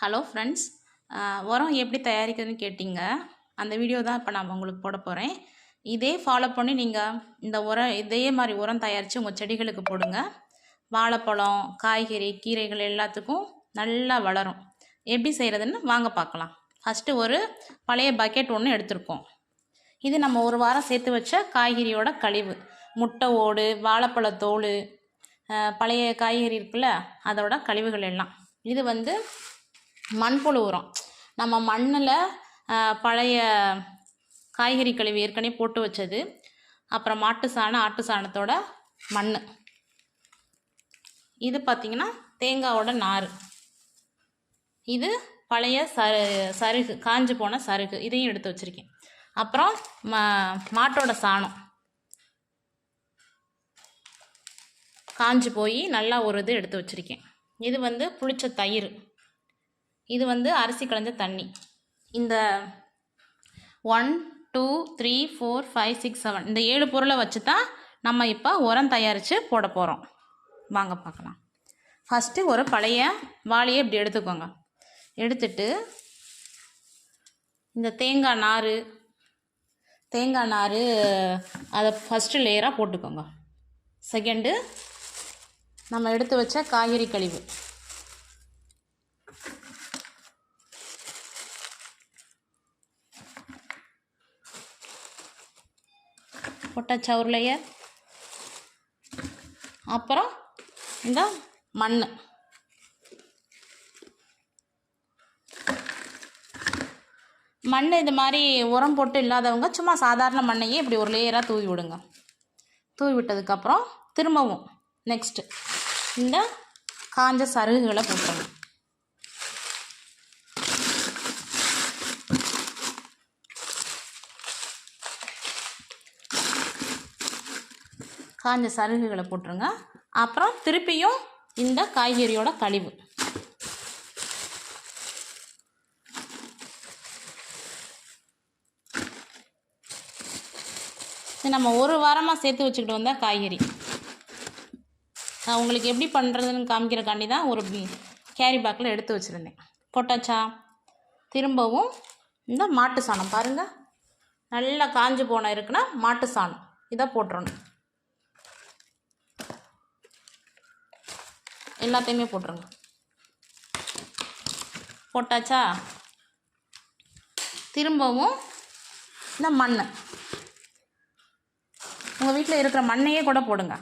Hello friends, உரம் எப்படி தயாரிக்கிறதுன்னு கேட்டிங்க. அந்த வீடியோ தான் இப்போ நான் உங்களுக்கு போட போகிறேன். இதே ஃபாலோ பண்ணி நீங்கள் இந்த உரம் இதே மாதிரி உரம் தயாரித்து உங்கள் செடிகளுக்கு போடுங்க. வாழைப்பழம், காய்கறி, கீரைகள் எல்லாத்துக்கும் நல்லா வளரும். எப்படி செய்கிறதுன்னு வாங்க பார்க்கலாம். ஃபஸ்ட்டு ஒரு பழைய பக்கெட் ஒன்று எடுத்துருக்கோம். இது நம்ம ஒரு வாரம் சேர்த்து வச்ச காய்கறியோட கழிவு, முட்டை ஓடு, வாழைப்பழத்தோல், பழைய காய்கறி இருக்குல்ல அதோட கழிவுகள் எல்லாம். இது மண்புழு உரம். நம்ம மண்ணில் பழைய காய்கறி கழிவு ஏற்கனவே போட்டு வச்சது, அப்புறம் மாட்டு சாணம், ஆட்டு சாணத்தோட மண். இது பார்த்திங்கன்னா தேங்காவோட நார். இது பழைய சருகு, காஞ்சு போன சருகு, இதையும் எடுத்து வச்சுருக்கேன். அப்புறம் மாட்டோட சாணம் காஞ்சு போய் நல்லா ஒரு இது எடுத்து வச்சுருக்கேன். இது புளிச்ச தயிர். இது அரிசி களைஞ்ச தண்ணி. இந்த 1 2 3 4 5 6 7 இந்த 7 பொருளை வச்சு தான் நம்ம இப்போ உரம் தயாரித்து போட போகிறோம். வாங்க பார்க்கலாம். ஃபஸ்ட்டு ஒரு பழைய வாளியை இப்படி எடுத்துக்கோங்க. எடுத்துட்டு இந்த தேங்காய் நார் அதை ஃபஸ்ட்டு லேயராக போட்டுக்கோங்க. செகண்டு நம்ம எடுத்து வச்ச காய்கறி கழிவு, போட்டாச்சா ஒரு லேயர். அப்புறம் இந்த மண். இது மாதிரி உரம் போட்டு இல்லாதவங்க சும்மா சாதாரண மண்ணையே இப்படி ஒரு லேயராக தூவி விடுங்க. தூவி விட்டதுக்கப்புறம் திரும்பவும் நெக்ஸ்ட்டு இந்த காஞ்ச சருகுகளை போட்டுருங்க. காஞ்ச சருகுகளை போட்டுருங்க. அப்புறம் திருப்பியும் இந்த காய்கறியோட கழிவு. இது நம்ம ஒரு வாரமாக சேர்த்து வச்சுக்கிட்டு வந்தால் காய்கறி. நான் உங்களுக்கு எப்படி பண்ணுறதுன்னு காமிக்கிறக்காண்டி தான் ஒரு கேரி பேக்கில் எடுத்து வச்சுருந்தேன். போட்டாச்சா? திரும்பவும் இந்த மாட்டு சாணம் பாருங்கள், நல்லா காஞ்சு போன இருக்குன்னா மாட்டு சாணம் இதை போட்டுறணும். எல்லாத்தையுமே போட்டுருங்க. போட்டாச்சா? திரும்பவும் இந்த மண், உங்கள் வீட்டில் இருக்கிற மண்ணையே கூட போடுங்க.